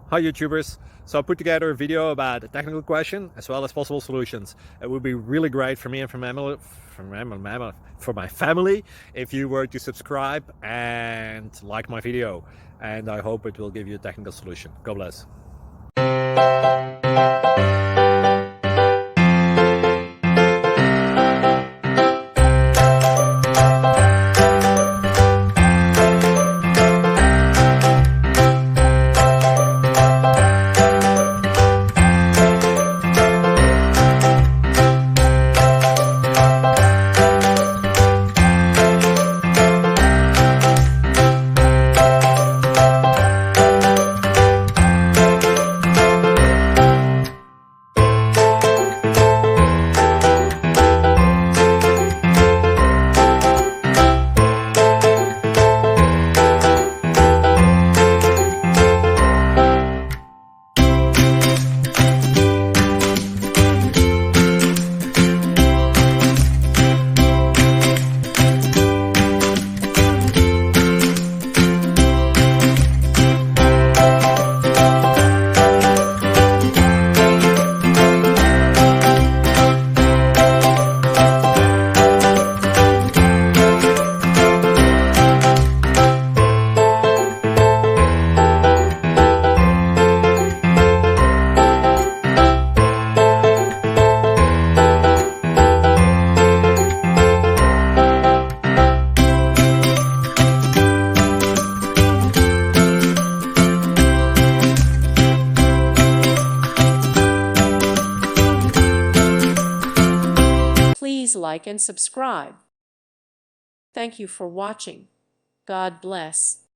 Hi YouTubers. So I put together a video about a technical question as well as possible solutions. It would be really great for me and for my family if you were to subscribe and like my video, and I hope it will give you a technical solution. God bless. Please like and subscribe. Thank you for watching. God bless.